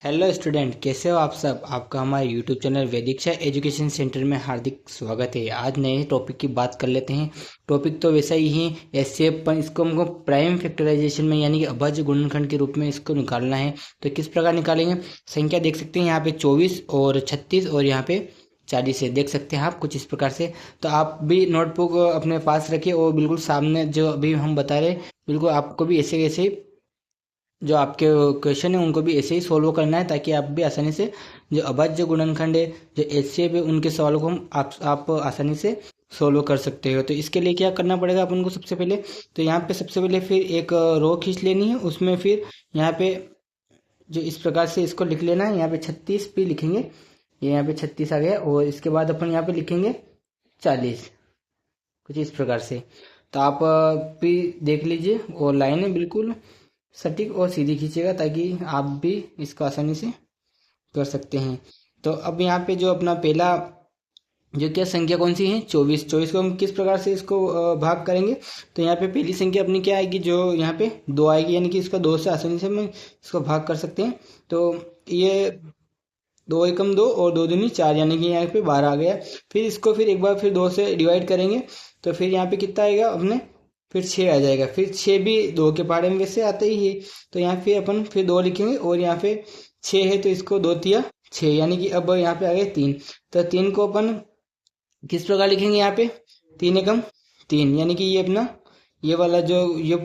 Hello student, कैसे हो आप सब। आपका हमारे यूट्यूब चैनल वैदिक्षा एजुकेशन सेंटर में हार्दिक स्वागत है। आज नए टॉपिक की बात कर लेते हैं। टॉपिक तो वैसा ही है, एचसीएफ पर इसको हमको प्राइम फैक्टराइजेशन में यानी कि अभाज्य गुणनखंड के रूप में इसको निकालना है। तो किस प्रकार निकालेंगे। संख्या देख सकते हैं यहाँ पे 24 और 36 और यहाँ पे 40 है। देख सकते हैं आप कुछ इस प्रकार से। तो आप भी नोटबुक अपने पास रखिए और बिल्कुल सामने जो अभी हम बता रहे बिल्कुल आपको भी ऐसे ऐसे जो आपके क्वेश्चन है उनको भी ऐसे ही सोल्व करना है, ताकि आप भी आसानी से जो अभाज्य गुणनखंड है, जो एचसीएफ है, उनके सवालों को हम आप आसानी से सोल्व कर सकते हो। तो इसके लिए क्या करना पड़ेगा अपन को। सबसे पहले तो यहाँ पे सबसे पहले फिर एक रो खींच लेनी है। उसमें फिर यहाँ पे जो इस प्रकार से इसको लिख लेना है। यहाँ पे 36 भी लिखेंगे, ये यहाँ पे 36 आ गया। और इसके बाद अपन यहाँ पे लिखेंगे 40, कुछ इस प्रकार से। तो आप भी देख लीजिए और लाइन है बिल्कुल सटीक और सीधी खींचेगा, ताकि आप भी इसको आसानी से कर सकते हैं। तो अब यहाँ पे जो अपना पहला जो क्या संख्या कौन सी है, 24। 24 को हम किस प्रकार से इसको भाग करेंगे। तो यहाँ पे पहली संख्या अपनी क्या आएगी, जो यहाँ पे 2 आएगी, यानी कि इसको 2 से आसानी से हम इसको भाग कर सकते हैं। तो ये 2 एकम 2 और 2 दूनी 4, यानी कि यहाँ पे 12 आ गया। फिर इसको फिर एक बार फिर 2 से डिवाइड करेंगे तो फिर यहाँ पे कितना आएगा अपने, फिर 6 आ जाएगा। फिर 6 भी 2 के पहाड़े में वैसे आता ही है। तो यहाँ पे अपन फिर 2 लिखेंगे और यहाँ पे 6 है तो इसको 2 तिया 6, यानी कि अब यहाँ पे आ गए 3। तो 3 को अपन किस प्रकार लिखेंगे, यहाँ पे 3 एकम 3, यानी कि ये अपना ये वाला जो ये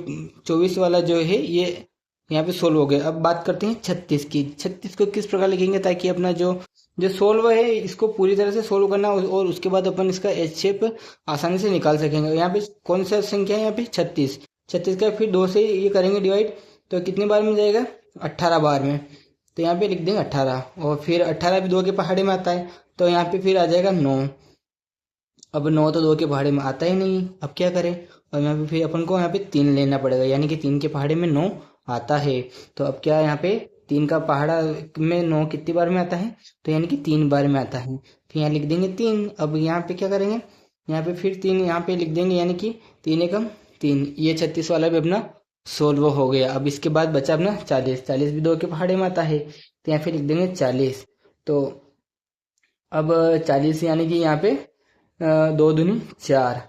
24 वाला जो है ये यहाँ पे सोल्व हो गया। अब बात करते हैं 36 की। 36 को किस प्रकार लिखेंगे, ताकि अपना जो जो सोल्व है इसको पूरी तरह से सोल्व करना और उसके बाद अपन इसका एच शेप आसानी से निकाल सकेंगे। यहाँ पे कौन सा संख्या है, यहाँ पे 36। 36 का फिर 2 से ये करेंगे डिवाइड, तो कितने बार में जाएगा, 18 बार में। तो यहाँ पे लिख देंगे 18। और फिर 18 भी 2 के पहाड़े में आता है, तो यहाँ पे फिर आ जाएगा 9। अब 9 तो 2 के पहाड़े में आता ही नहीं, अब क्या करें। और यहाँ पे फिर अपन को यहाँ पे 3 लेना पड़ेगा, यानी कि 3 के पहाड़े में 9 आता है। तो अब क्या यहाँ पे 3 का पहाड़ा में 9 कितनी बार में आता है, तो यानी कि 3 बार में आता है। फिर यहाँ लिख देंगे 3। अब यहाँ पे क्या करेंगे, यहाँ पे फिर 3 यहाँ पे लिख देंगे, यानी कि 3 एकम 3। ये 36 वाला भी अपना सोल्व हो गया। अब इसके बाद बचा अपना 40। 40 भी 2 के पहाड़े में आता है, तो यहाँ पे लिख देंगे 40। तो अब 40 यानी कि यहाँ पे 2 दूनी 4,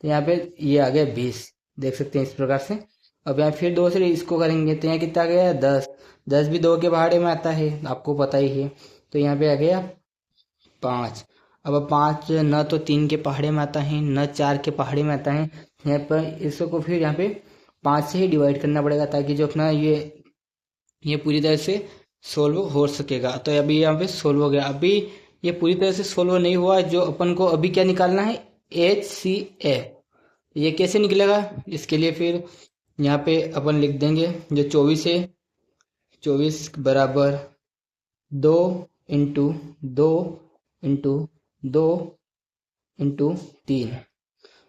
तो यहाँ पे ये आ गया 20। देख सकते हैं इस प्रकार से। अब यहाँ फिर 2 से इसको करेंगे तो यहाँ कितना आ गया, 10। 10 भी 2 के पहाड़े में आता है, आपको पता ही है। तो यहाँ पे आ गया 5। अब 5 न तो 3 के पहाड़े में आता है, न 4 के पहाड़े में आता है। यहाँ पर इसको फिर यहाँ पे 5 से ही डिवाइड करना पड़ेगा, ताकि जो अपना ये पूरी तरह से सोल्व हो सकेगा। तो अभी यहाँ पे सोल्व हो गया। अभी ये पूरी तरह से सोल्व नहीं हुआ, जो अपन को अभी क्या निकालना है, HCF। ये कैसे निकलेगा, इसके लिए फिर यहाँ पे अपन लिख देंगे जो 24 है, 24 बराबर 2 इंटू 2 इंटू 2 इंटू 3।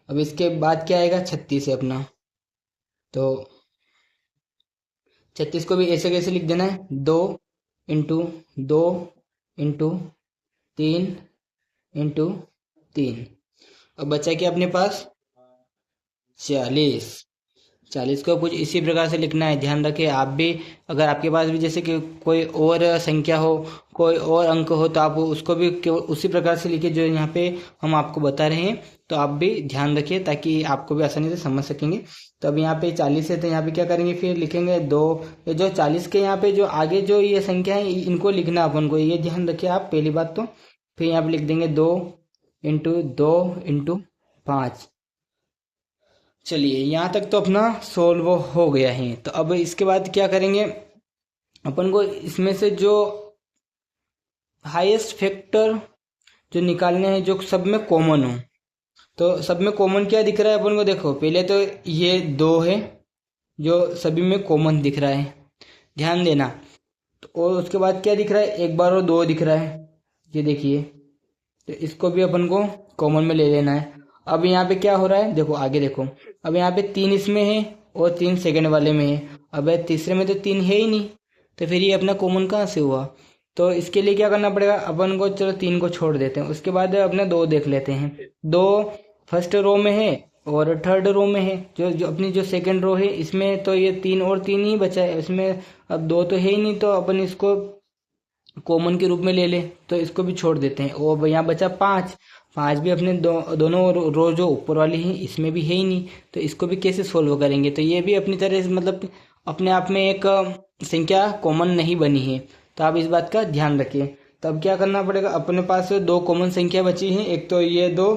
अब इसके बाद क्या आएगा, 36 है अपना। तो 36 को भी ऐसे कैसे लिख देना है, 2 इंटू 2 इंटू 3 इंटू 3। अब बचा क्या अपने पास, 40। 40 को कुछ इसी प्रकार से लिखना है। ध्यान रखें आप भी, अगर आपके पास भी जैसे कि कोई और संख्या हो, कोई और अंक हो, तो आप उसको भी उसी प्रकार से लिखिए जो यहाँ पे हम आपको बता रहे हैं। तो आप भी ध्यान रखिए, ताकि आपको भी आसानी से समझ सकेंगे। तो अब यहाँ पे 40 है, तो यहाँ पे क्या करेंगे, फिर लिखेंगे 2। ये जो 40 के यहाँ पे जो आगे जो ये संख्या है इनको लिखना अपन को, ये ध्यान रखिए आप पहली बात। तो फिर यहाँ पे लिख देंगे 2 इंटू 2 इंटू 5। चलिए यहाँ तक तो अपना सोल्व हो गया है। तो अब इसके बाद क्या करेंगे, अपन को इसमें से जो हाईएस्ट फैक्टर जो निकालने हैं, जो सब में कॉमन हो। तो सब में कॉमन क्या दिख रहा है अपन को, देखो पहले तो ये 2 है जो सभी में कॉमन दिख रहा है, ध्यान देना। तो और उसके बाद क्या दिख रहा है, 1 बार और 2 दिख रहा है, ये देखिए। तो इसको भी अपन को कॉमन में ले लेना है। अब यहाँ पे क्या हो रहा है, देखो आगे देखो। अब यहाँ पे 3 इसमें है और 3 सेकंड वाले में है। अब तीसरे में तो 3 है ही नहीं, तो फिर ये अपना कॉमन कहाँ से हुआ। तो इसके लिए क्या करना पड़ेगा अपन को, चलो 3 को छोड़ देते हैं। उसके बाद अपने 2 देख लेते हैं। 2 फर्स्ट रो में है और थर्ड रो में है। जो जो अपनी जो सेकंड रो है इसमें तो ये 3 और 3 ही बचा है, इसमें अब 2 तो है ही नहीं। तो अपन इसको कॉमन के रूप में ले ले तो इसको भी छोड़ देते हैं। और यहाँ बचा 5, 5 भी अपने दोनों रो जो ऊपर वाली हैं इसमें भी है ही नहीं, तो इसको भी कैसे सोल्व करेंगे। तो ये भी अपनी तरह से मतलब अपने आप में एक संख्या कॉमन नहीं बनी है, तो आप इस बात का ध्यान रखिए। तो अब क्या करना पड़ेगा, अपने पास 2 कॉमन संख्या बची हैं, एक तो ये 2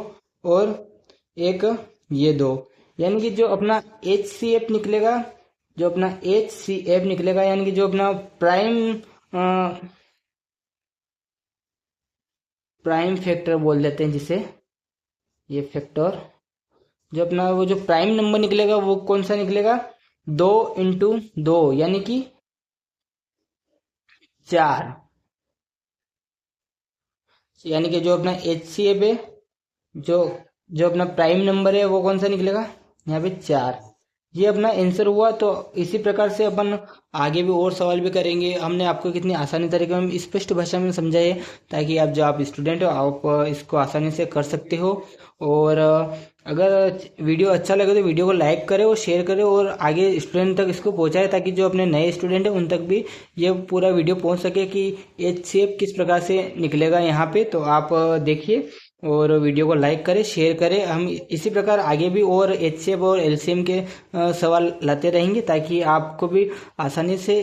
और एक ये 2, यानी कि जो अपना HCF निकलेगा, जो अपना HCF निकलेगा यानी कि जो अपना प्राइम फैक्टर बोल देते हैं जिसे, ये फैक्टर जो अपना वो जो प्राइम नंबर निकलेगा वो कौन सा निकलेगा, 2 × 2 यानी कि 4, यानी कि जो अपना HCF है, जो जो अपना प्राइम नंबर है वो कौन सा निकलेगा, यहाँ पे 4। ये अपना आंसर हुआ। तो इसी प्रकार से अपन आगे भी और सवाल भी करेंगे। हमने आपको कितनी आसानी तरीके में स्पष्ट भाषा में समझाए ताकि आप जो आप स्टूडेंट हो आप इसको आसानी से कर सकते हो। और अगर वीडियो अच्छा लगे तो वीडियो को लाइक करें और शेयर करें और आगे स्टूडेंट तक इसको पहुंचाए ताकि जो अपने नए स्टूडेंट हैं उन तक भी ये पूरा वीडियो पहुंच सके कि HCF किस प्रकार से निकलेगा यहाँ पे। तो आप देखिए और वीडियो को लाइक करें, शेयर करें। हम इसी प्रकार आगे भी और HCF और LCM के सवाल लाते रहेंगे ताकि आपको भी आसानी से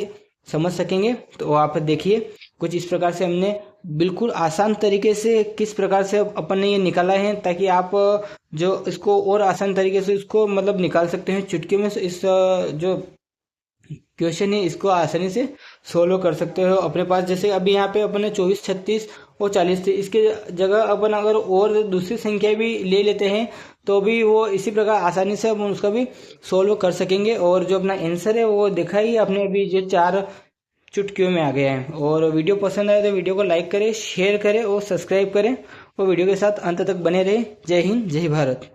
समझ सकेंगे। तो आप देखिए कुछ इस प्रकार से हमने बिल्कुल आसान तरीके से किस प्रकार से अपन ने ये निकाला है ताकि आप जो इसको और आसान तरीके से इसको मतलब निकाल सकते हैं चुटकी में। इस जो क्वेश्चन है इसको आसानी से सोल्व कर सकते हो अपने पास। जैसे अभी यहाँ पे अपन ने 24, 36 और 40 थे, इसके जगह अपन अगर और दूसरी संख्या भी ले लेते हैं तो भी वो इसी प्रकार आसानी से अपन उसका भी सोल्व कर सकेंगे। और जो अपना आंसर है वो देखा ही आपने अभी, जो 4 चुटकियों में आ गया है। और वीडियो पसंद आए तो वीडियो को लाइक करें, शेयर करें और सब्सक्राइब करें और वीडियो के साथ अंत तक बने रहे। जय हिंद, जय भारत।